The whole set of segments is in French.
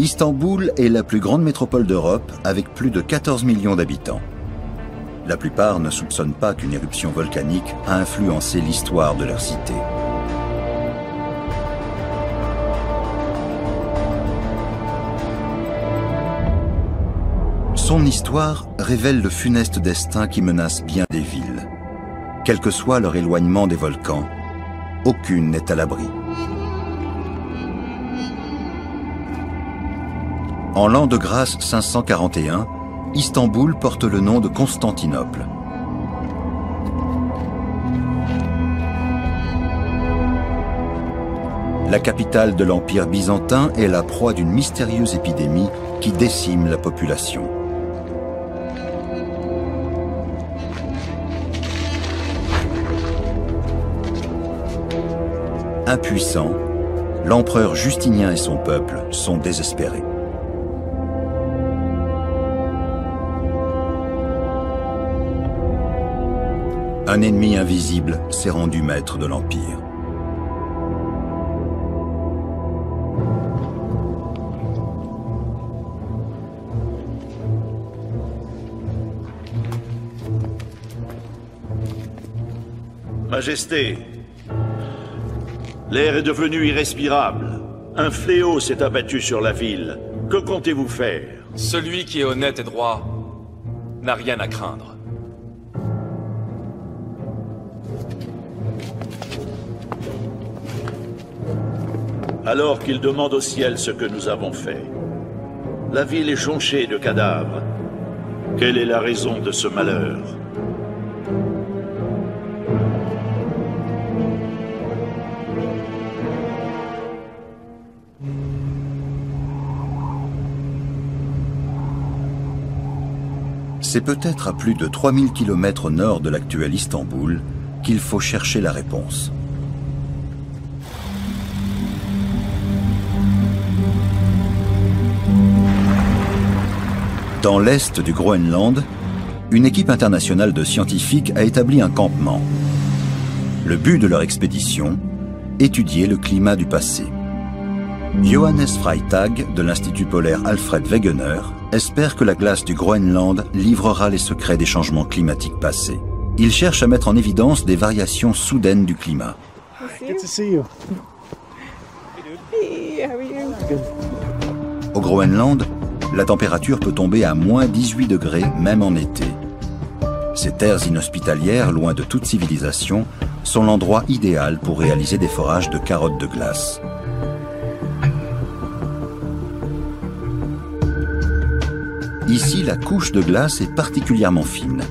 Istanbul est la plus grande métropole d'Europe avec plus de 14 millions d'habitants. La plupart ne soupçonnent pas qu'une éruption volcanique a influencé l'histoire de leur cité. Son histoire révèle le funeste destin qui menace bien des villes. Quel que soit leur éloignement des volcans, aucune n'est à l'abri. En l'an de grâce 541, Istanbul porte le nom de Constantinople. La capitale de l'Empire byzantin est la proie d'une mystérieuse épidémie qui décime la population. Impuissant, l'empereur Justinien et son peuple sont désespérés. Un ennemi invisible s'est rendu maître de l'Empire. Majesté, l'air est devenu irrespirable. Un fléau s'est abattu sur la ville. Que comptez-vous faire? Celui qui est honnête et droit n'a rien à craindre. Alors qu'il demande au ciel ce que nous avons fait. La ville est jonchée de cadavres. Quelle est la raison de ce malheur? C'est peut-être à plus de 3000 km au nord de l'actuel Istanbul qu'il faut chercher la réponse. Dans l'est du Groenland, une équipe internationale de scientifiques a établi un campement. Le but de leur expédition, étudier le climat du passé. Johannes Freytag, de l'Institut polaire Alfred Wegener, espère que la glace du Groenland livrera les secrets des changements climatiques passés. Il cherche à mettre en évidence des variations soudaines du climat. Au Groenland, la température peut tomber à moins 18 degrés, même en été. Ces terres inhospitalières, loin de toute civilisation, sont l'endroit idéal pour réaliser des forages de carottes de glace. Ici, la couche de glace est particulièrement fine.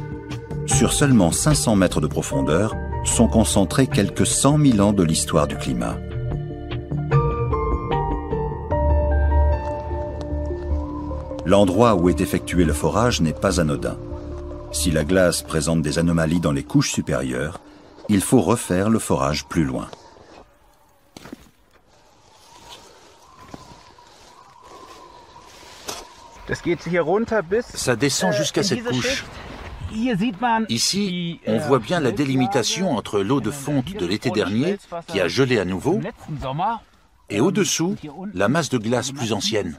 Sur seulement 500 mètres de profondeur, sont concentrés quelques 100 000 ans de l'histoire du climat. L'endroit où est effectué le forage n'est pas anodin. Si la glace présente des anomalies dans les couches supérieures, il faut refaire le forage plus loin. Ça descend jusqu'à cette couche. Ici, on voit bien la délimitation entre l'eau de fonte de l'été dernier, qui a gelé à nouveau, et au-dessous, la masse de glace plus ancienne.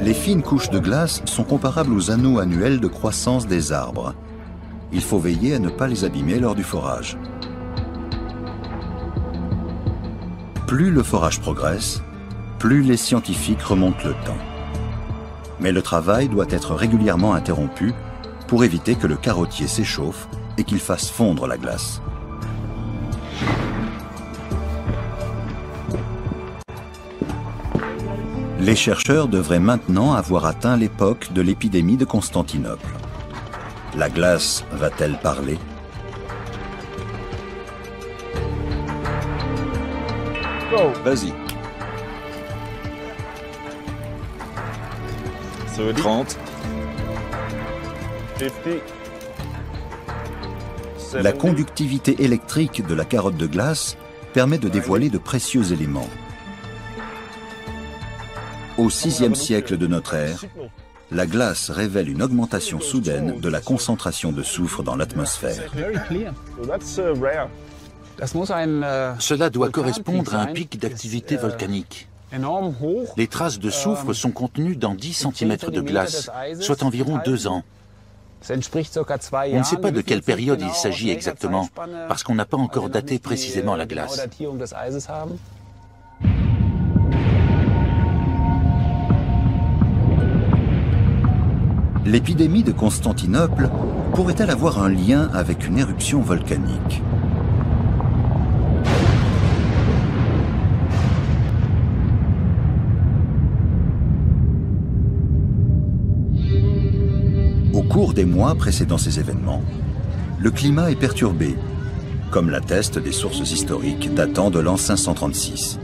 Les fines couches de glace sont comparables aux anneaux annuels de croissance des arbres. Il faut veiller à ne pas les abîmer lors du forage. Plus le forage progresse, plus les scientifiques remontent le temps. Mais le travail doit être régulièrement interrompu pour éviter que le carottier s'échauffe et qu'il fasse fondre la glace. Les chercheurs devraient maintenant avoir atteint l'époque de l'épidémie de Constantinople. La glace va-t-elle parler? Vas-y. 30. La conductivité électrique de la carotte de glace permet de dévoiler de précieux éléments. Au VIe siècle de notre ère, la glace révèle une augmentation soudaine de la concentration de soufre dans l'atmosphère. Cela doit correspondre à un pic d'activité volcanique. Les traces de soufre sont contenues dans 10 cm de glace, soit environ 2 ans. On ne sait pas de quelle période il s'agit exactement, parce qu'on n'a pas encore daté précisément la glace. L'épidémie de Constantinople pourrait-elle avoir un lien avec une éruption volcanique? Au cours des mois précédant ces événements, le climat est perturbé, comme l'attestent des sources historiques datant de l'an 536.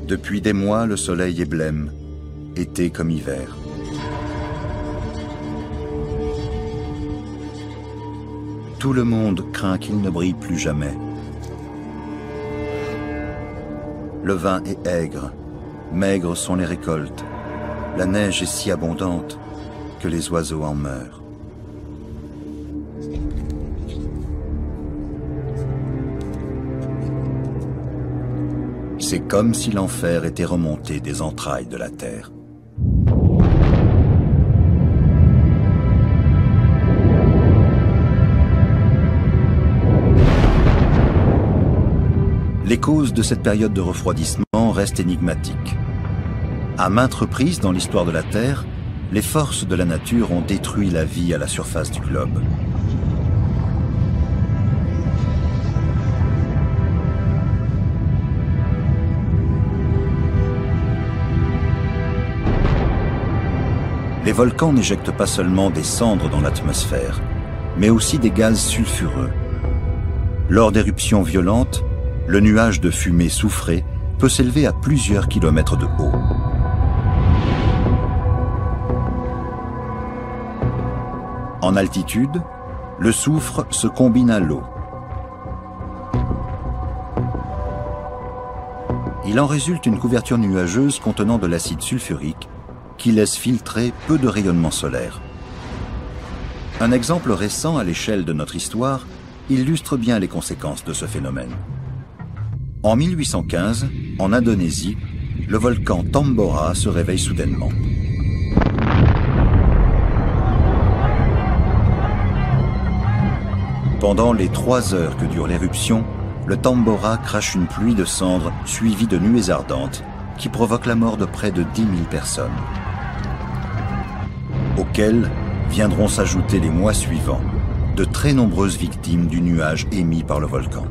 Depuis des mois, le soleil est blême, été comme hiver. Tout le monde craint qu'il ne brille plus jamais. Le vin est aigre, maigres sont les récoltes. La neige est si abondante que les oiseaux en meurent. C'est comme si l'enfer était remonté des entrailles de la terre. Les causes de cette période de refroidissement restent énigmatiques. À maintes reprises dans l'histoire de la Terre, les forces de la nature ont détruit la vie à la surface du globe. Les volcans n'éjectent pas seulement des cendres dans l'atmosphère, mais aussi des gaz sulfureux. Lors d'éruptions violentes, le nuage de fumée soufrée peut s'élever à plusieurs kilomètres de haut. En altitude, le soufre se combine à l'eau. Il en résulte une couverture nuageuse contenant de l'acide sulfurique qui laisse filtrer peu de rayonnement solaire. Un exemple récent à l'échelle de notre histoire illustre bien les conséquences de ce phénomène. En 1815, en Indonésie, le volcan Tambora se réveille soudainement. Pendant les 3 heures que dure l'éruption, le Tambora crache une pluie de cendres suivie de nuées ardentes qui provoquent la mort de près de 10 000 personnes, auxquelles viendront s'ajouter les mois suivants de très nombreuses victimes du nuage émis par le volcan.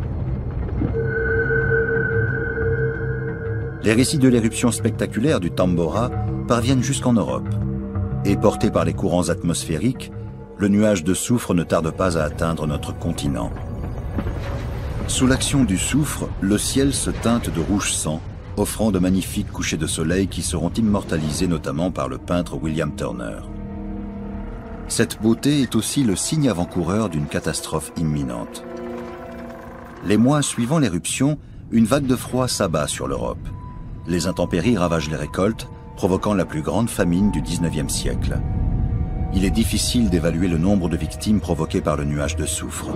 Les récits de l'éruption spectaculaire du Tambora parviennent jusqu'en Europe. Et porté par les courants atmosphériques, le nuage de soufre ne tarde pas à atteindre notre continent. Sous l'action du soufre, le ciel se teinte de rouge sang, offrant de magnifiques couchers de soleil qui seront immortalisés notamment par le peintre William Turner. Cette beauté est aussi le signe avant-coureur d'une catastrophe imminente. Les mois suivant l'éruption, une vague de froid s'abat sur l'Europe. Les intempéries ravagent les récoltes, provoquant la plus grande famine du XIXe siècle. Il est difficile d'évaluer le nombre de victimes provoquées par le nuage de soufre.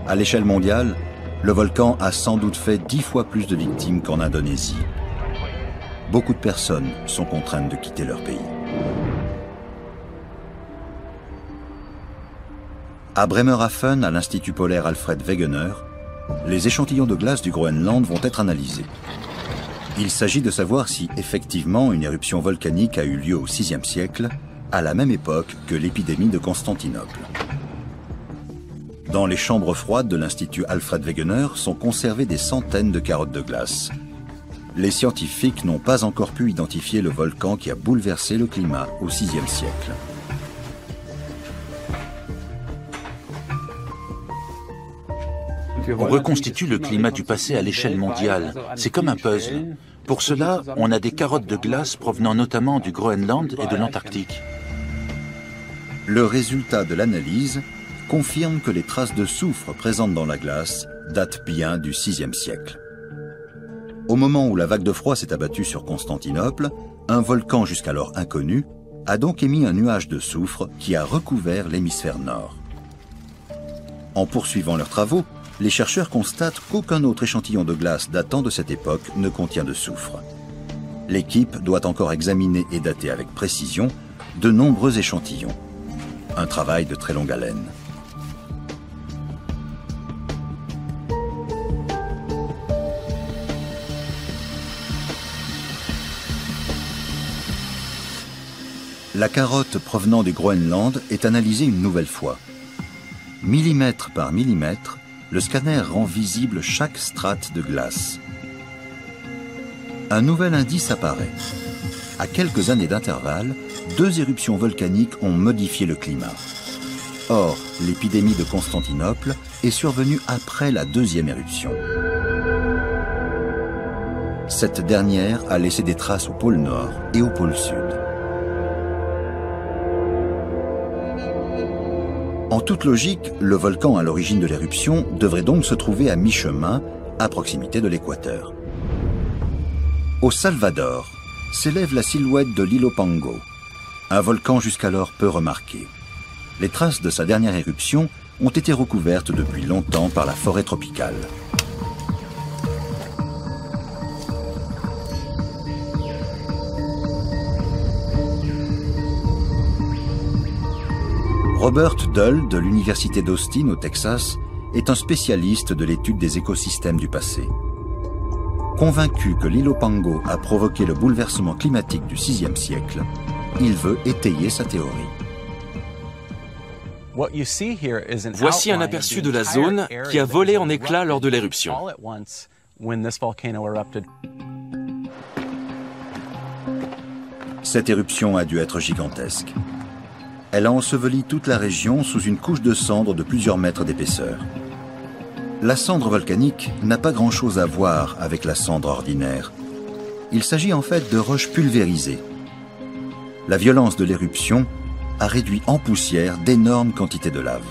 À l'échelle mondiale, le volcan a sans doute fait 10 fois plus de victimes qu'en Indonésie. Beaucoup de personnes sont contraintes de quitter leur pays. À Bremerhaven, à l'Institut polaire Alfred Wegener, les échantillons de glace du Groenland vont être analysés. Il s'agit de savoir si, effectivement, une éruption volcanique a eu lieu au VIe siècle, à la même époque que l'épidémie de Constantinople. Dans les chambres froides de l'Institut Alfred Wegener sont conservées des centaines de carottes de glace. Les scientifiques n'ont pas encore pu identifier le volcan qui a bouleversé le climat au VIe siècle. On reconstitue le climat du passé à l'échelle mondiale. C'est comme un puzzle. Pour cela, on a des carottes de glace provenant notamment du Groenland et de l'Antarctique. Le résultat de l'analyse confirme que les traces de soufre présentes dans la glace datent bien du VIe siècle. Au moment où la vague de froid s'est abattue sur Constantinople, un volcan jusqu'alors inconnu a donc émis un nuage de soufre qui a recouvert l'hémisphère nord. En poursuivant leurs travaux, les chercheurs constatent qu'aucun autre échantillon de glace datant de cette époque ne contient de soufre. L'équipe doit encore examiner et dater avec précision de nombreux échantillons. Un travail de très longue haleine. La carotte provenant du Groenland est analysée une nouvelle fois. Millimètre par millimètre, le scanner rend visible chaque strate de glace. Un nouvel indice apparaît. À quelques années d'intervalle, 2 éruptions volcaniques ont modifié le climat. Or, l'épidémie de Constantinople est survenue après la 2e éruption. Cette dernière a laissé des traces au pôle Nord et au pôle Sud. En toute logique, le volcan à l'origine de l'éruption devrait donc se trouver à mi-chemin, à proximité de l'équateur. Au Salvador, s'élève la silhouette de l'Ilopango, un volcan jusqu'alors peu remarqué. Les traces de sa dernière éruption ont été recouvertes depuis longtemps par la forêt tropicale. Robert Dull de l'Université d'Austin au Texas est un spécialiste de l'étude des écosystèmes du passé. Convaincu que l'Ilopango a provoqué le bouleversement climatique du VIe siècle, il veut étayer sa théorie. Voici un aperçu de la zone qui a volé en éclats lors de l'éruption. Cette éruption a dû être gigantesque. Elle a enseveli toute la région sous une couche de cendres de plusieurs mètres d'épaisseur. La cendre volcanique n'a pas grand-chose à voir avec la cendre ordinaire. Il s'agit en fait de roches pulvérisées. La violence de l'éruption a réduit en poussière d'énormes quantités de lave.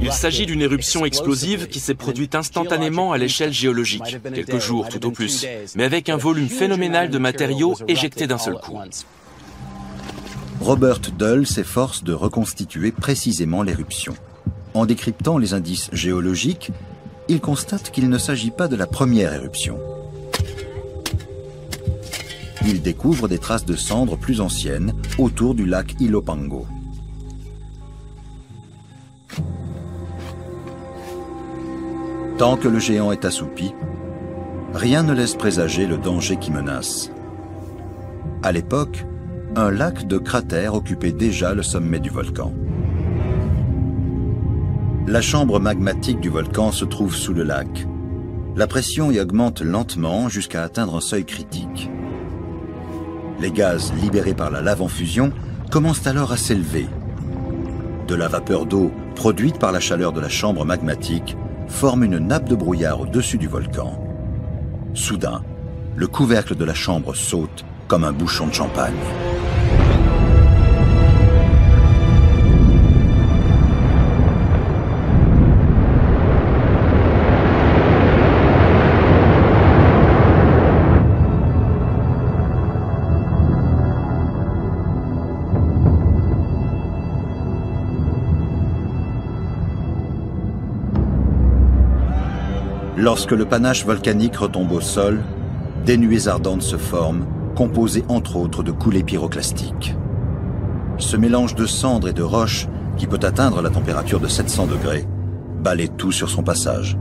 Il s'agit d'une éruption explosive qui s'est produite instantanément à l'échelle géologique, quelques jours tout au plus, mais avec un volume phénoménal de matériaux éjectés d'un seul coup. Robert Dull s'efforce de reconstituer précisément l'éruption. En décryptant les indices géologiques, il constate qu'il ne s'agit pas de la première éruption. Il découvre des traces de cendres plus anciennes autour du lac Ilopango. Tant que le géant est assoupi, rien ne laisse présager le danger qui menace. À l'époque, un lac de cratères occupait déjà le sommet du volcan. La chambre magmatique du volcan se trouve sous le lac. La pression y augmente lentement jusqu'à atteindre un seuil critique. Les gaz libérés par la lave en fusion commencent alors à s'élever. De la vapeur d'eau produite par la chaleur de la chambre magmatique forme une nappe de brouillard au-dessus du volcan. Soudain, le couvercle de la chambre saute comme un bouchon de champagne. Lorsque le panache volcanique retombe au sol, des nuées ardentes se forment, composées entre autres de coulées pyroclastiques. Ce mélange de cendres et de roches, qui peut atteindre la température de 700 degrés, balaie tout sur son passage.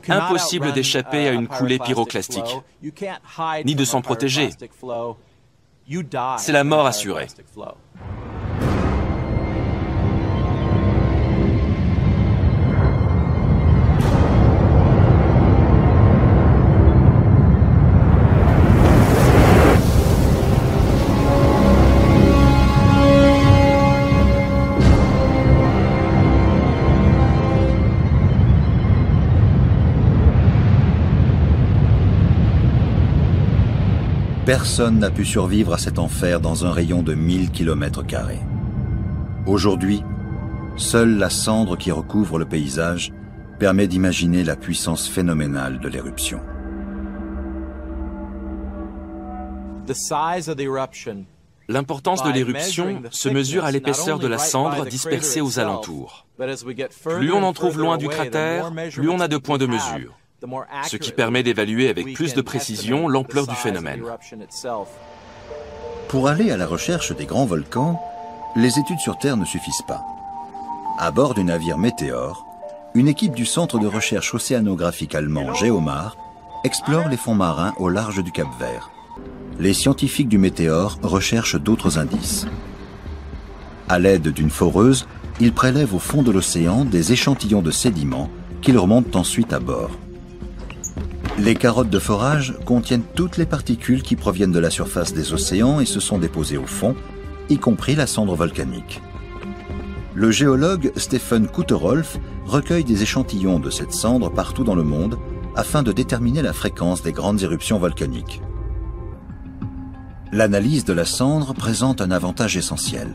Impossible d'échapper à une coulée pyroclastique, ni de s'en protéger. C'est la mort assurée. Personne n'a pu survivre à cet enfer dans un rayon de 1000 km². Aujourd'hui, seule la cendre qui recouvre le paysage permet d'imaginer la puissance phénoménale de l'éruption. L'importance de l'éruption se mesure à l'épaisseur de la cendre dispersée aux alentours. Plus on en trouve loin du cratère, plus on a de points de mesure, ce qui permet d'évaluer avec plus de précision l'ampleur du phénomène. Pour aller à la recherche des grands volcans, les études sur Terre ne suffisent pas. À bord du navire Météore, une équipe du centre de recherche océanographique allemand Geomar explore les fonds marins au large du Cap-Vert. Les scientifiques du Météore recherchent d'autres indices. À l'aide d'une foreuse, ils prélèvent au fond de l'océan des échantillons de sédiments qu'ils remontent ensuite à bord. Les carottes de forage contiennent toutes les particules qui proviennent de la surface des océans et se sont déposées au fond, y compris la cendre volcanique. Le géologue Stephen Kuterolf recueille des échantillons de cette cendre partout dans le monde afin de déterminer la fréquence des grandes éruptions volcaniques. L'analyse de la cendre présente un avantage essentiel.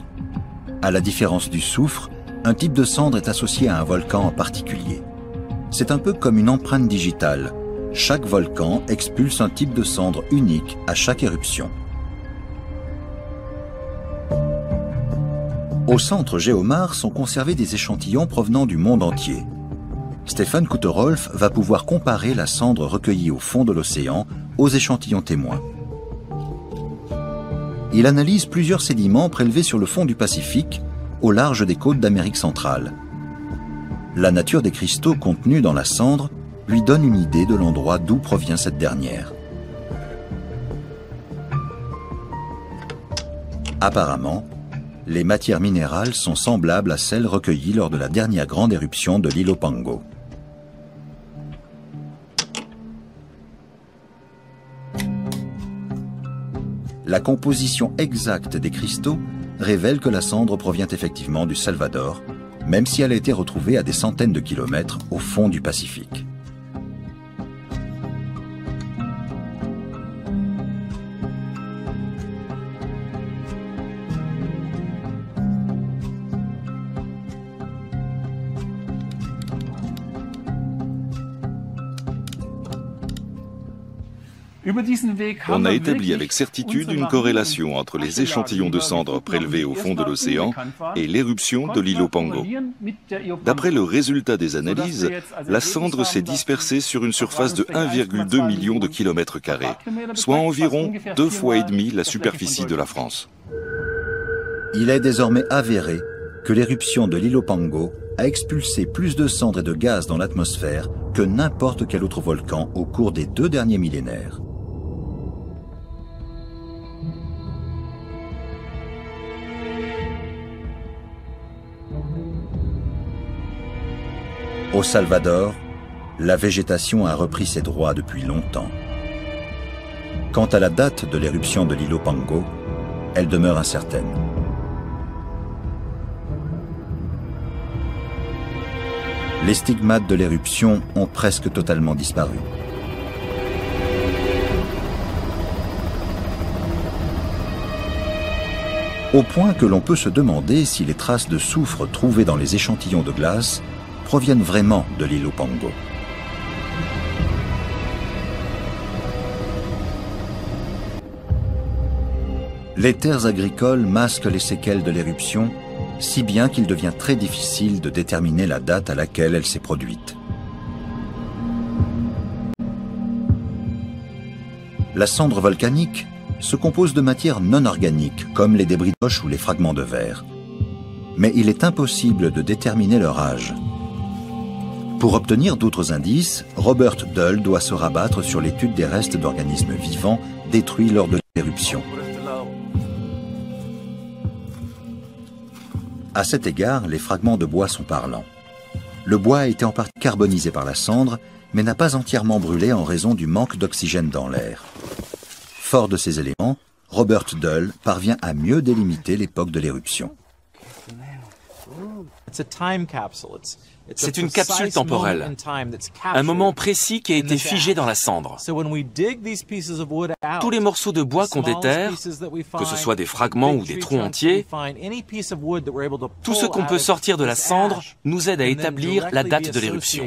À la différence du soufre, un type de cendre est associé à un volcan en particulier. C'est un peu comme une empreinte digitale. Chaque volcan expulse un type de cendre unique à chaque éruption. Au centre Geomar sont conservés des échantillons provenant du monde entier. Stephen Kuterolf va pouvoir comparer la cendre recueillie au fond de l'océan aux échantillons témoins. Il analyse plusieurs sédiments prélevés sur le fond du Pacifique, au large des côtes d'Amérique centrale. La nature des cristaux contenus dans la cendre lui donne une idée de l'endroit d'où provient cette dernière. Apparemment, les matières minérales sont semblables à celles recueillies lors de la dernière grande éruption de l'île Opango. La composition exacte des cristaux révèle que la cendre provient effectivement du Salvador, même si elle a été retrouvée à des centaines de kilomètres au fond du Pacifique. On a établi avec certitude une corrélation entre les échantillons de cendres prélevés au fond de l'océan et l'éruption de l'île Opango. D'après le résultat des analyses, la cendre s'est dispersée sur une surface de 1,2 million de kilomètres carrés, soit environ 2,5 fois la superficie de la France. Il est désormais avéré que l'éruption de l'île Opango a expulsé plus de cendres et de gaz dans l'atmosphère que n'importe quel autre volcan au cours des 2 derniers millénaires. Au Salvador, la végétation a repris ses droits depuis longtemps. Quant à la date de l'éruption de l'île Opango, elle demeure incertaine. Les stigmates de l'éruption ont presque totalement disparu. Au point que l'on peut se demander si les traces de soufre trouvées dans les échantillons de glace proviennent vraiment de l'île Opango. Les terres agricoles masquent les séquelles de l'éruption, si bien qu'il devient très difficile de déterminer la date à laquelle elle s'est produite. La cendre volcanique se compose de matières non organiques, comme les débris de roches ou les fragments de verre. Mais il est impossible de déterminer leur âge. Pour obtenir d'autres indices, Robert Dull doit se rabattre sur l'étude des restes d'organismes vivants détruits lors de l'éruption. À cet égard, les fragments de bois sont parlants. Le bois a été en partie carbonisé par la cendre, mais n'a pas entièrement brûlé en raison du manque d'oxygène dans l'air. Fort de ces éléments, Robert Dull parvient à mieux délimiter l'époque de l'éruption. C'est une capsule temporelle, un moment précis qui a été figé dans la cendre. Tous les morceaux de bois qu'on déterre, que ce soit des fragments ou des troncs entiers, tout ce qu'on peut sortir de la cendre nous aide à établir la date de l'éruption.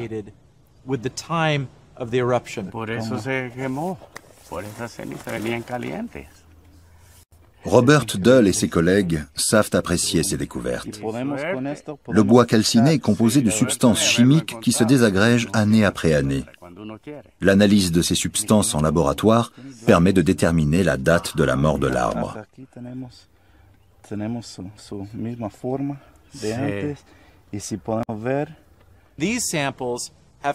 Robert Dull et ses collègues savent apprécier ces découvertes. Le bois calciné est composé de substances chimiques qui se désagrègent année après année. L'analyse de ces substances en laboratoire permet de déterminer la date de la mort de l'arbre.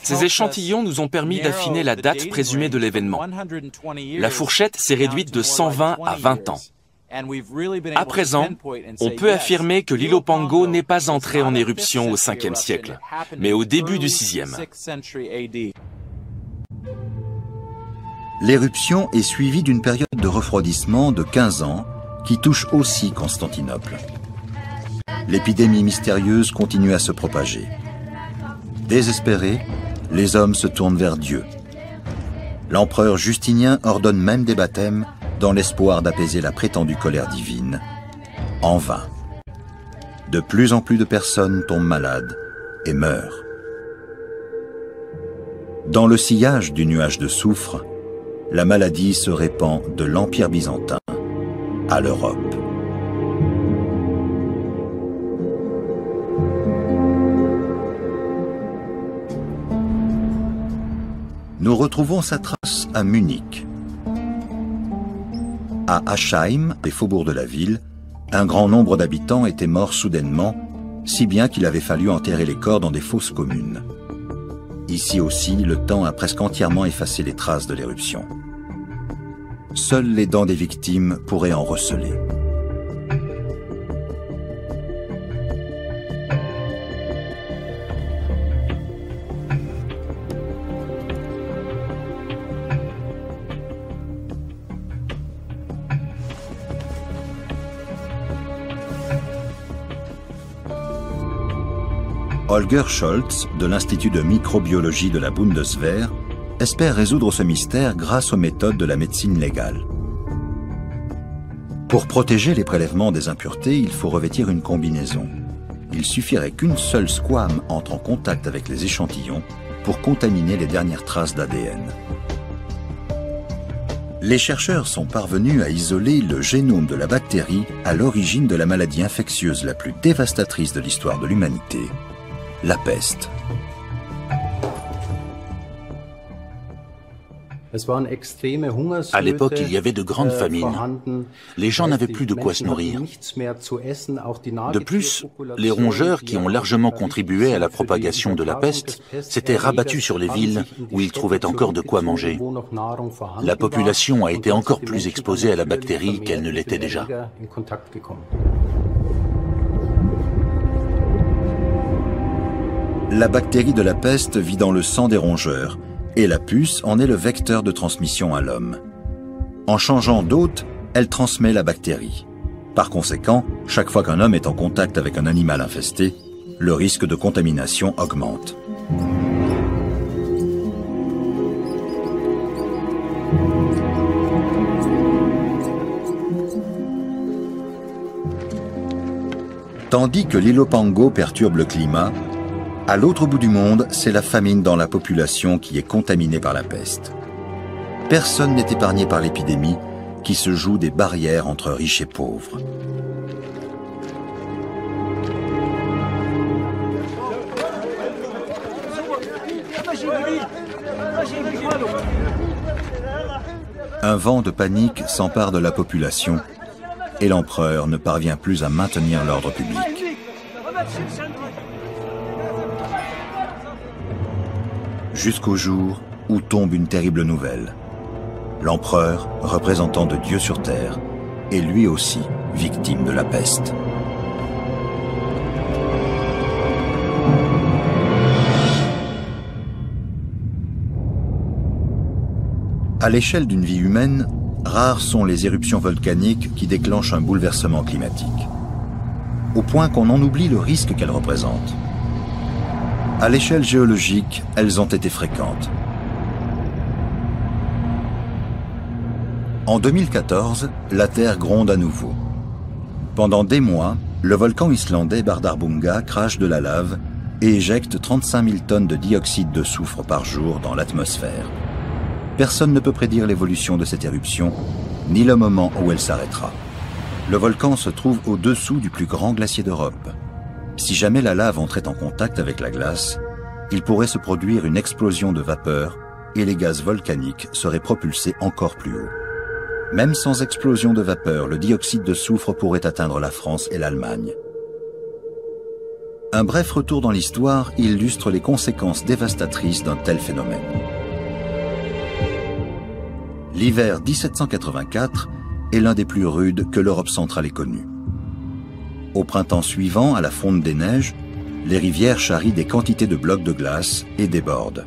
Ces échantillons nous ont permis d'affiner la date présumée de l'événement. La fourchette s'est réduite de 120 à 20 ans. À présent, on peut affirmer que l'Ilopango n'est pas entré en éruption au 5e siècle, mais au début du 6e. L'éruption est suivie d'une période de refroidissement de 15 ans qui touche aussi Constantinople. L'épidémie mystérieuse continue à se propager. Désespérés, les hommes se tournent vers Dieu. L'empereur Justinien ordonne même des baptêmes dans l'espoir d'apaiser la prétendue colère divine. En vain. De plus en plus de personnes tombent malades et meurent. Dans le sillage du nuage de soufre, la maladie se répand de l'Empire byzantin à l'Europe. Nous retrouvons sa trace à Munich. À Aschheim, les faubourgs de la ville, un grand nombre d'habitants étaient morts soudainement, si bien qu'il avait fallu enterrer les corps dans des fosses communes. Ici aussi, le temps a presque entièrement effacé les traces de l'éruption. Seules les dents des victimes pourraient en receler. Holger Scholz, de l'Institut de microbiologie de la Bundeswehr, espère résoudre ce mystère grâce aux méthodes de la médecine légale. Pour protéger les prélèvements des impuretés, il faut revêtir une combinaison. Il suffirait qu'une seule squame entre en contact avec les échantillons pour contaminer les dernières traces d'ADN. Les chercheurs sont parvenus à isoler le génome de la bactérie à l'origine de la maladie infectieuse la plus dévastatrice de l'histoire de l'humanité, la peste. À l'époque, il y avait de grandes famines. Les gens n'avaient plus de quoi se nourrir. De plus, les rongeurs, qui ont largement contribué à la propagation de la peste, s'étaient rabattus sur les villes où ils trouvaient encore de quoi manger. La population a été encore plus exposée à la bactérie qu'elle ne l'était déjà. La bactérie de la peste vit dans le sang des rongeurs, et la puce en est le vecteur de transmission à l'homme. En changeant d'hôte, elle transmet la bactérie. Par conséquent, chaque fois qu'un homme est en contact avec un animal infesté, le risque de contamination augmente. Tandis que l'Ilopango perturbe le climat, à l'autre bout du monde, c'est la famine dans la population qui est contaminée par la peste. Personne n'est épargné par l'épidémie qui se joue des barrières entre riches et pauvres. Un vent de panique s'empare de la population et l'empereur ne parvient plus à maintenir l'ordre public. Jusqu'au jour où tombe une terrible nouvelle. L'empereur, représentant de Dieu sur terre, est lui aussi victime de la peste. À l'échelle d'une vie humaine, rares sont les éruptions volcaniques qui déclenchent un bouleversement climatique. au point qu'on en oublie le risque qu'elles représentent. À l'échelle géologique, elles ont été fréquentes. En 2014, la Terre gronde à nouveau. Pendant des mois, le volcan islandais Bardarbunga crache de la lave et éjecte 35 000 tonnes de dioxyde de soufre par jour dans l'atmosphère. Personne ne peut prédire l'évolution de cette éruption, ni le moment où elle s'arrêtera. Le volcan se trouve au-dessous du plus grand glacier d'Europe. Si jamais la lave entrait en contact avec la glace, il pourrait se produire une explosion de vapeur et les gaz volcaniques seraient propulsés encore plus haut. Même sans explosion de vapeur, le dioxyde de soufre pourrait atteindre la France et l'Allemagne. Un bref retour dans l'histoire illustre les conséquences dévastatrices d'un tel phénomène. L'hiver 1784 est l'un des plus rudes que l'Europe centrale ait connu. Au printemps suivant, à la fonte des neiges, les rivières charrient des quantités de blocs de glace et débordent.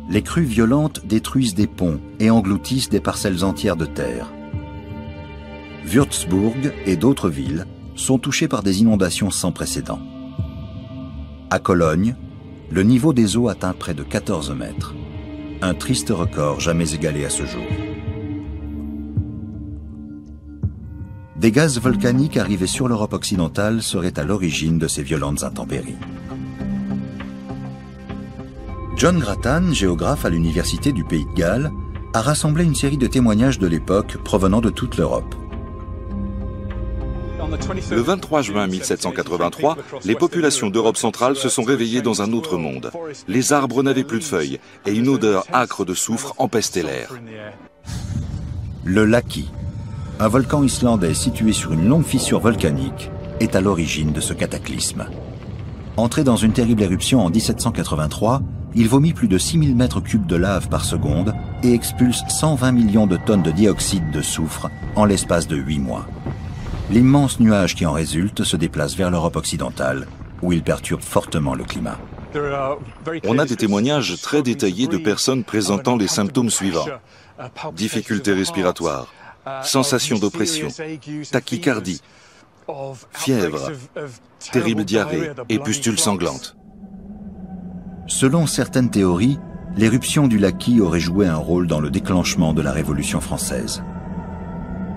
Les crues violentes détruisent des ponts et engloutissent des parcelles entières de terre. Würzburg et d'autres villes sont touchées par des inondations sans précédent. À Cologne, le niveau des eaux atteint près de 14 mètres. Un triste record jamais égalé à ce jour. Des gaz volcaniques arrivés sur l'Europe occidentale seraient à l'origine de ces violentes intempéries. John Grattan, géographe à l'Université du Pays de Galles, a rassemblé une série de témoignages de l'époque provenant de toute l'Europe. Le 23 juin 1783, les populations d'Europe centrale se sont réveillées dans un autre monde. Les arbres n'avaient plus de feuilles et une odeur âcre de soufre empestait l'air. Le Laki, un volcan islandais situé sur une longue fissure volcanique, est à l'origine de ce cataclysme. Entré dans une terrible éruption en 1783, il vomit plus de 6000 mètres cubes de lave par seconde et expulse 120 millions de tonnes de dioxyde de soufre en l'espace de 8 mois. L'immense nuage qui en résulte se déplace vers l'Europe occidentale, où il perturbe fortement le climat. On a des témoignages très détaillés de personnes présentant les symptômes suivants. Difficultés respiratoires, sensation d'oppression, tachycardie, fièvre, terrible diarrhée et pustules sanglantes. Selon certaines théories, l'éruption du Laki aurait joué un rôle dans le déclenchement de la Révolution française.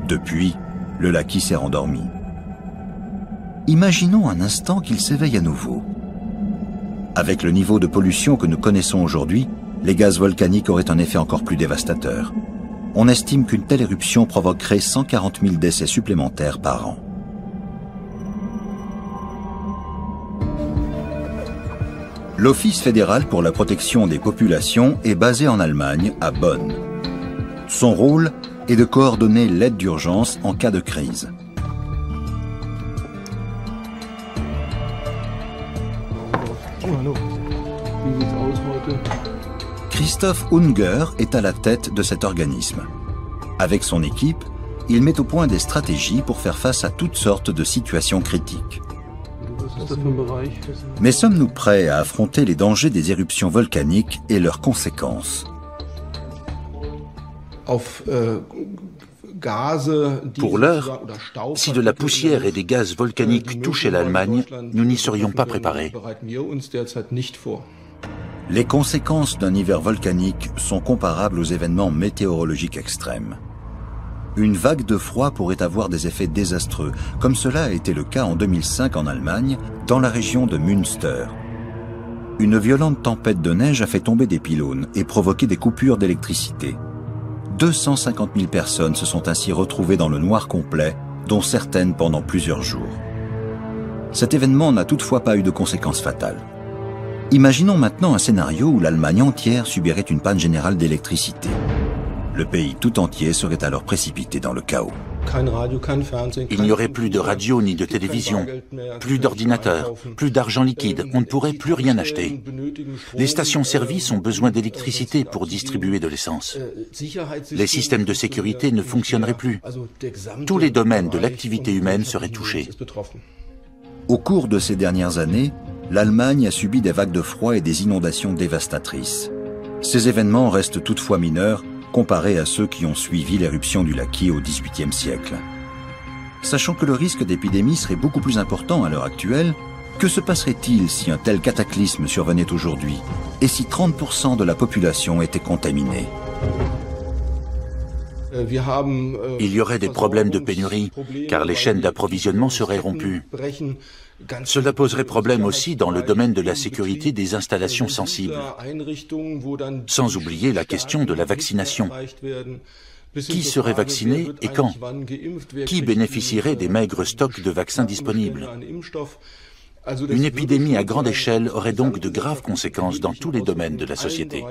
Depuis, le Laki s'est rendormi. Imaginons un instant qu'il s'éveille à nouveau. Avec le niveau de pollution que nous connaissons aujourd'hui, les gaz volcaniques auraient un effet encore plus dévastateur. On estime qu'une telle éruption provoquerait 140 000 décès supplémentaires par an. L'Office fédéral pour la protection des populations est basé en Allemagne, à Bonn. Son rôle est de coordonner l'aide d'urgence en cas de crise. Christoph Unger est à la tête de cet organisme. Avec son équipe, il met au point des stratégies pour faire face à toutes sortes de situations critiques. Mais sommes-nous prêts à affronter les dangers des éruptions volcaniques et leurs conséquences ? Pour l'heure, si de la poussière et des gaz volcaniques touchaient l'Allemagne, nous n'y serions pas préparés. Les conséquences d'un hiver volcanique sont comparables aux événements météorologiques extrêmes. Une vague de froid pourrait avoir des effets désastreux, comme cela a été le cas en 2005 en Allemagne, dans la région de Münster. Une violente tempête de neige a fait tomber des pylônes et provoqué des coupures d'électricité. 250 000 personnes se sont ainsi retrouvées dans le noir complet, dont certaines pendant plusieurs jours. Cet événement n'a toutefois pas eu de conséquences fatales. Imaginons maintenant un scénario où l'Allemagne entière subirait une panne générale d'électricité. Le pays tout entier serait alors précipité dans le chaos. Il n'y aurait plus de radio ni de télévision, plus d'ordinateurs, plus d'argent liquide, on ne pourrait plus rien acheter. Les stations-service ont besoin d'électricité pour distribuer de l'essence. Les systèmes de sécurité ne fonctionneraient plus. Tous les domaines de l'activité humaine seraient touchés. Au cours de ces dernières années, l'Allemagne a subi des vagues de froid et des inondations dévastatrices. Ces événements restent toutefois mineurs comparés à ceux qui ont suivi l'éruption du Laki au XVIIIe siècle. Sachant que le risque d'épidémie serait beaucoup plus important à l'heure actuelle, que se passerait-il si un tel cataclysme survenait aujourd'hui et si 30% de la population était contaminée? Il y aurait des problèmes de pénurie, car les chaînes d'approvisionnement seraient rompues. Cela poserait problème aussi dans le domaine de la sécurité des installations sensibles. Sans oublier la question de la vaccination. Qui serait vacciné et quand? Qui bénéficierait des maigres stocks de vaccins disponibles? Une épidémie à grande échelle aurait donc de graves conséquences dans tous les domaines de la société.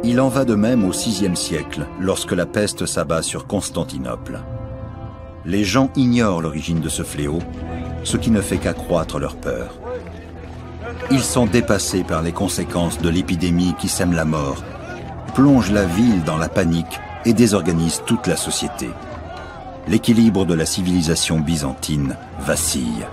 Il en va de même au VIe siècle, lorsque la peste s'abat sur Constantinople. Les gens ignorent l'origine de ce fléau, ce qui ne fait qu'accroître leur peur. Ils sont dépassés par les conséquences de l'épidémie qui sème la mort, plonge la ville dans la panique et désorganise toute la société. L'équilibre de la civilisation byzantine vacille.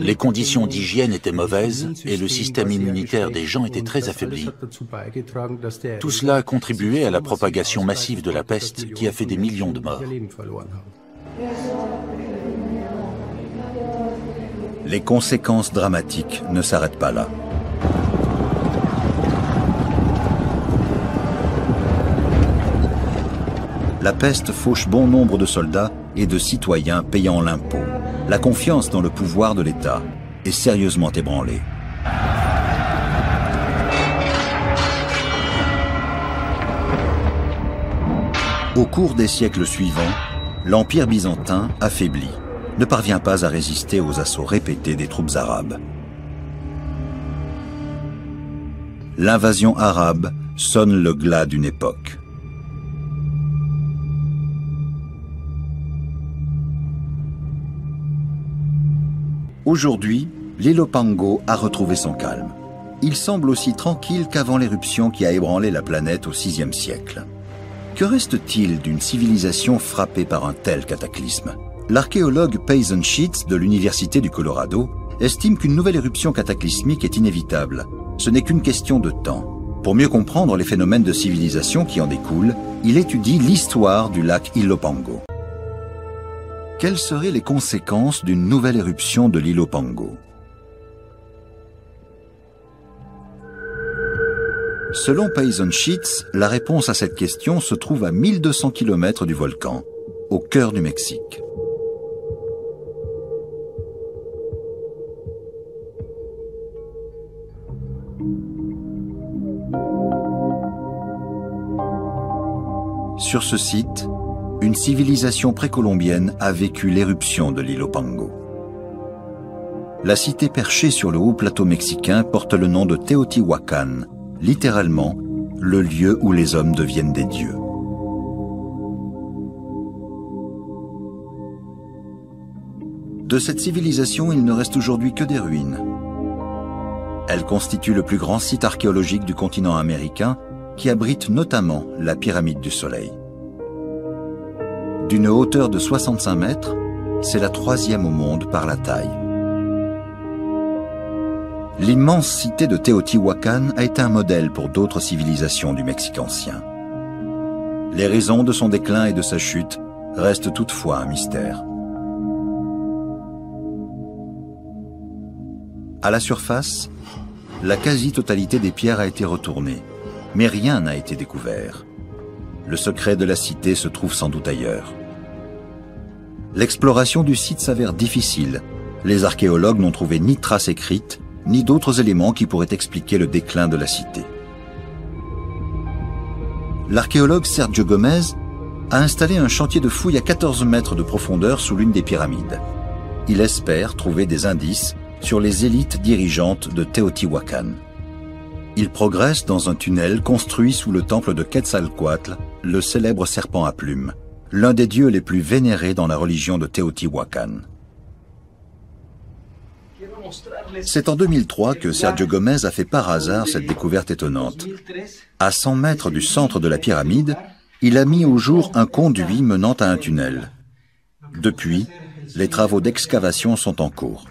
Les conditions d'hygiène étaient mauvaises et le système immunitaire des gens était très affaibli. Tout cela a contribué à la propagation massive de la peste qui a fait des millions de morts. Les conséquences dramatiques ne s'arrêtent pas là. La peste fauche bon nombre de soldats et de citoyens payant l'impôt. La confiance dans le pouvoir de l'État est sérieusement ébranlée. Au cours des siècles suivants, l'Empire byzantin, affaibli, ne parvient pas à résister aux assauts répétés des troupes arabes. L'invasion arabe sonne le glas d'une époque. Aujourd'hui, l'île Opango a retrouvé son calme. Il semble aussi tranquille qu'avant l'éruption qui a ébranlé la planète au VIe siècle. Que reste-t-il d'une civilisation frappée par un tel cataclysme? L'archéologue Payson Sheets de l'Université du Colorado estime qu'une nouvelle éruption cataclysmique est inévitable. Ce n'est qu'une question de temps. Pour mieux comprendre les phénomènes de civilisation qui en découlent, il étudie l'histoire du lac Ilopango. Quelles seraient les conséquences d'une nouvelle éruption de l'île Opango? Selon Payson Sheets, la réponse à cette question se trouve à 1200 km du volcan, au cœur du Mexique. Sur ce site, une civilisation précolombienne a vécu l'éruption de l'île Opango. La cité perchée sur le haut plateau mexicain porte le nom de Teotihuacan, littéralement le lieu où les hommes deviennent des dieux. De cette civilisation, il ne reste aujourd'hui que des ruines. Elle constitue le plus grand site archéologique du continent américain, qui abrite notamment la pyramide du Soleil. D'une hauteur de 65 mètres, c'est la 3e au monde par la taille. L'immense cité de Teotihuacan a été un modèle pour d'autres civilisations du Mexique ancien. Les raisons de son déclin et de sa chute restent toutefois un mystère. À la surface, la quasi-totalité des pierres a été retournée, mais rien n'a été découvert. Le secret de la cité se trouve sans doute ailleurs. L'exploration du site s'avère difficile. Les archéologues n'ont trouvé ni traces écrites, ni d'autres éléments qui pourraient expliquer le déclin de la cité. L'archéologue Sergio Gomez a installé un chantier de fouilles à 14 mètres de profondeur sous l'une des pyramides. Il espère trouver des indices sur les élites dirigeantes de Teotihuacan. Il progresse dans un tunnel construit sous le temple de Quetzalcoatl, le célèbre serpent à plumes, l'un des dieux les plus vénérés dans la religion de Teotihuacan. C'est en 2003 que Sergio Gomez a fait par hasard cette découverte étonnante. À 100 mètres du centre de la pyramide, il a mis au jour un conduit menant à un tunnel. Depuis, les travaux d'excavation sont en cours.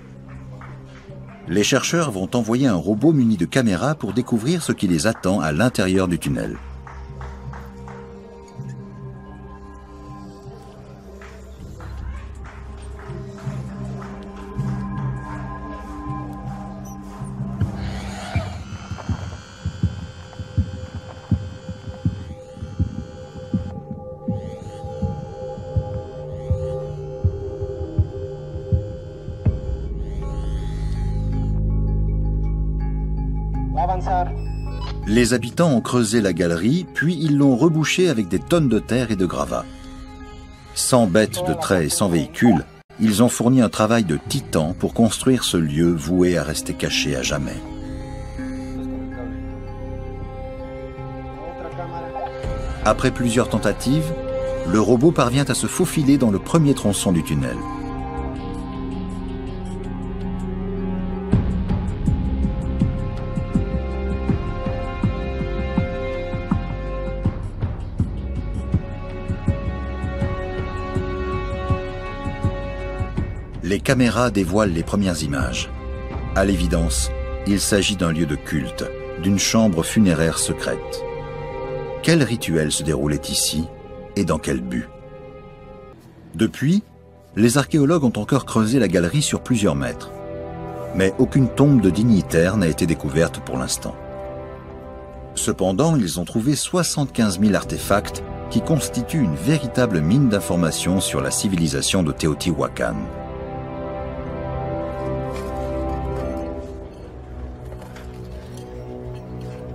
Les chercheurs vont envoyer un robot muni de caméras pour découvrir ce qui les attend à l'intérieur du tunnel. Les habitants ont creusé la galerie, puis ils l'ont rebouchée avec des tonnes de terre et de gravats. Sans bêtes de trait et sans véhicule, ils ont fourni un travail de titan pour construire ce lieu voué à rester caché à jamais. Après plusieurs tentatives, le robot parvient à se faufiler dans le premier tronçon du tunnel. Les caméras dévoilent les premières images. À l'évidence, il s'agit d'un lieu de culte, d'une chambre funéraire secrète. Quel rituel se déroulait ici et dans quel but? Depuis, les archéologues ont encore creusé la galerie sur plusieurs mètres. Mais aucune tombe de dignitaire n'a été découverte pour l'instant. Cependant, ils ont trouvé 75 000 artefacts qui constituent une véritable mine d'informations sur la civilisation de Teotihuacan.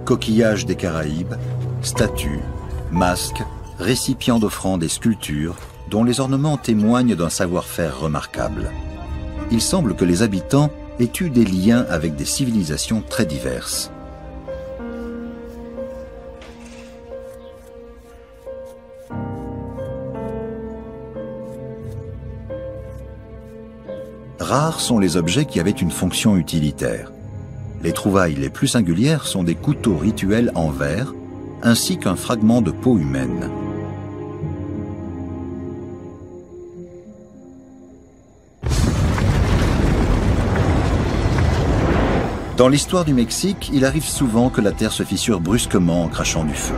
Coquillages des Caraïbes, statues, masques, récipients d'offrandes et sculptures, dont les ornements témoignent d'un savoir-faire remarquable. Il semble que les habitants aient eu des liens avec des civilisations très diverses. Rares sont les objets qui avaient une fonction utilitaire. Les trouvailles les plus singulières sont des couteaux rituels en verre, ainsi qu'un fragment de peau humaine. Dans l'histoire du Mexique, il arrive souvent que la terre se fissure brusquement en crachant du feu.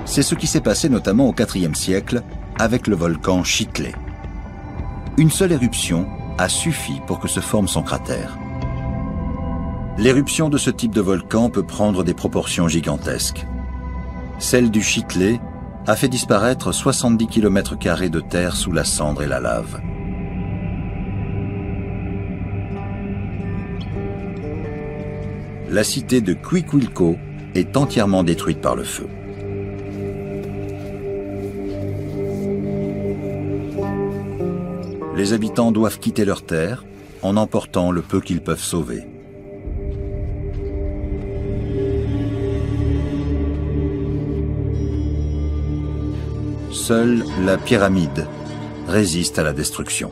C'est ce qui s'est passé notamment au IVe siècle avec le volcan Chitle. Une seule éruption a suffi pour que se forme son cratère. L'éruption de ce type de volcan peut prendre des proportions gigantesques. Celle du Chitle a fait disparaître 70 km² de terre sous la cendre et la lave. La cité de Cuicuilco est entièrement détruite par le feu. Les habitants doivent quitter leurs terres en emportant le peu qu'ils peuvent sauver. Seule la pyramide résiste à la destruction.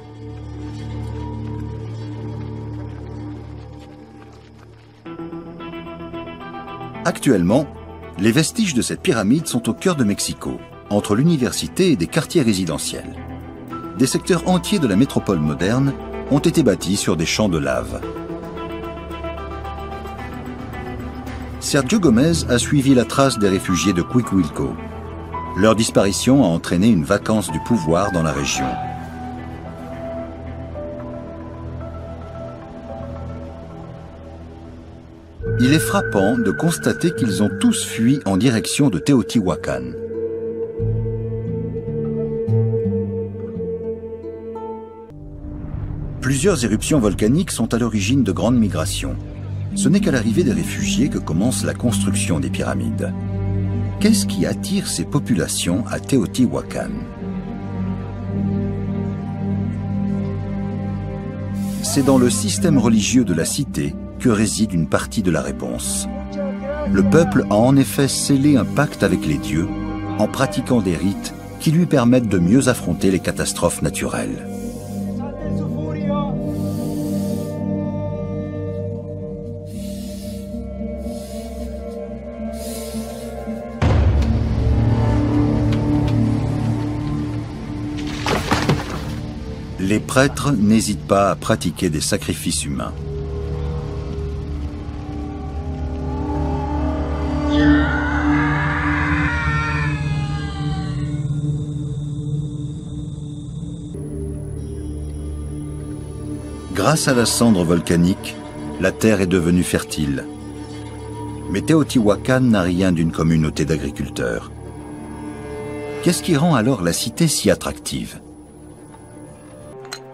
Actuellement, les vestiges de cette pyramide sont au cœur de Mexico, entre l'université et des quartiers résidentiels. Des secteurs entiers de la métropole moderne ont été bâtis sur des champs de lave. Sergio Gomez a suivi la trace des réfugiés de Cuicuilco. Leur disparition a entraîné une vacance du pouvoir dans la région. Il est frappant de constater qu'ils ont tous fui en direction de Teotihuacan. Plusieurs éruptions volcaniques sont à l'origine de grandes migrations. Ce n'est qu'à l'arrivée des réfugiés que commence la construction des pyramides. Qu'est-ce qui attire ces populations à Teotihuacan? C'est dans le système religieux de la cité que réside une partie de la réponse. Le peuple a en effet scellé un pacte avec les dieux en pratiquant des rites qui lui permettent de mieux affronter les catastrophes naturelles. Les prêtres n'hésitent pas à pratiquer des sacrifices humains. Grâce à la cendre volcanique, la terre est devenue fertile. Mais Teotihuacan n'a rien d'une communauté d'agriculteurs. Qu'est-ce qui rend alors la cité si attractive?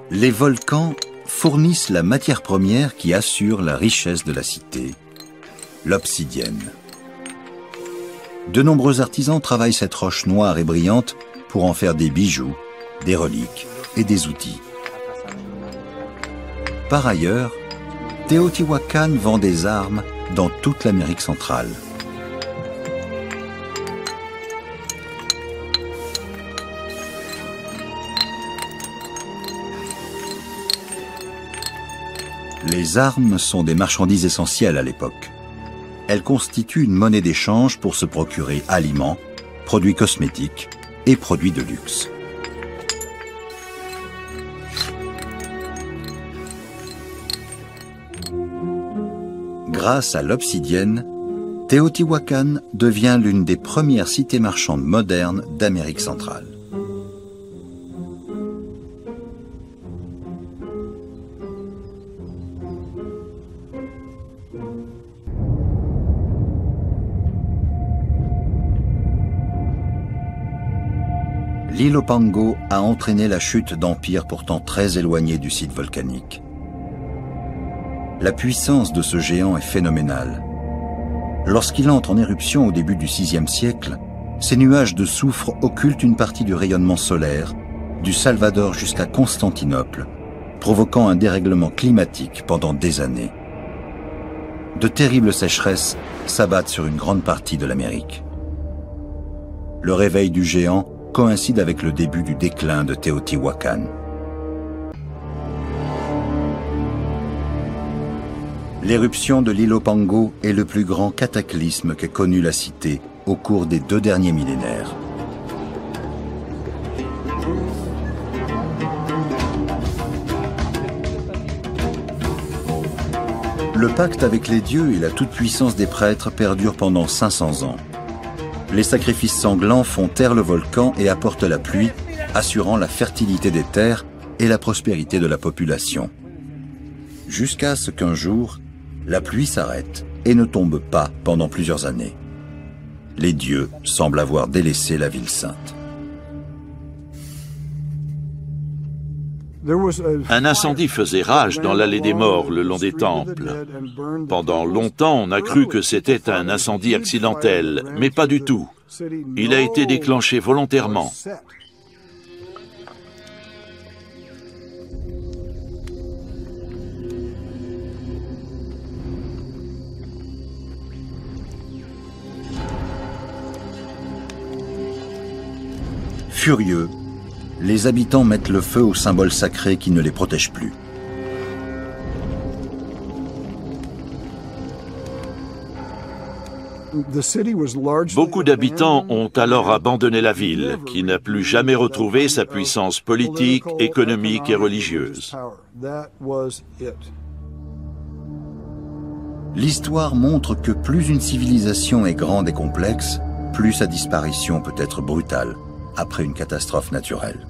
Les volcans fournissent la matière première qui assure la richesse de la cité, l'obsidienne. De nombreux artisans travaillent cette roche noire et brillante pour en faire des bijoux, des reliques et des outils. Par ailleurs, Teotihuacan vend des armes dans toute l'Amérique centrale. Les armes sont des marchandises essentielles à l'époque. Elles constituent une monnaie d'échange pour se procurer aliments, produits cosmétiques et produits de luxe. Grâce à l'obsidienne, Teotihuacan devient l'une des premières cités marchandes modernes d'Amérique centrale. L'île Opango a entraîné la chute d'empires pourtant très éloignés du site volcanique. La puissance de ce géant est phénoménale. Lorsqu'il entre en éruption au début du VIe siècle, ces nuages de soufre occultent une partie du rayonnement solaire, du Salvador jusqu'à Constantinople, provoquant un dérèglement climatique pendant des années. De terribles sécheresses s'abattent sur une grande partie de l'Amérique. Le réveil du géant coïncide avec le début du déclin de Teotihuacan. L'éruption de l'île Opango est le plus grand cataclysme qu'ait connu la cité au cours des 2 derniers millénaires. Le pacte avec les dieux et la toute-puissance des prêtres perdurent pendant 500 ans. Les sacrifices sanglants font taire le volcan et apportent la pluie, assurant la fertilité des terres et la prospérité de la population. Jusqu'à ce qu'un jour, la pluie s'arrête et ne tombe pas pendant plusieurs années. Les dieux semblent avoir délaissé la ville sainte. Un incendie faisait rage dans l'allée des morts le long des temples. Pendant longtemps, on a cru que c'était un incendie accidentel, mais pas du tout. Il a été déclenché volontairement. Furieux, les habitants mettent le feu au symbole sacré qui ne les protège plus. Beaucoup d'habitants ont alors abandonné la ville, qui n'a plus jamais retrouvé sa puissance politique, économique et religieuse. L'histoire montre que plus une civilisation est grande et complexe, plus sa disparition peut être brutale après une catastrophe naturelle.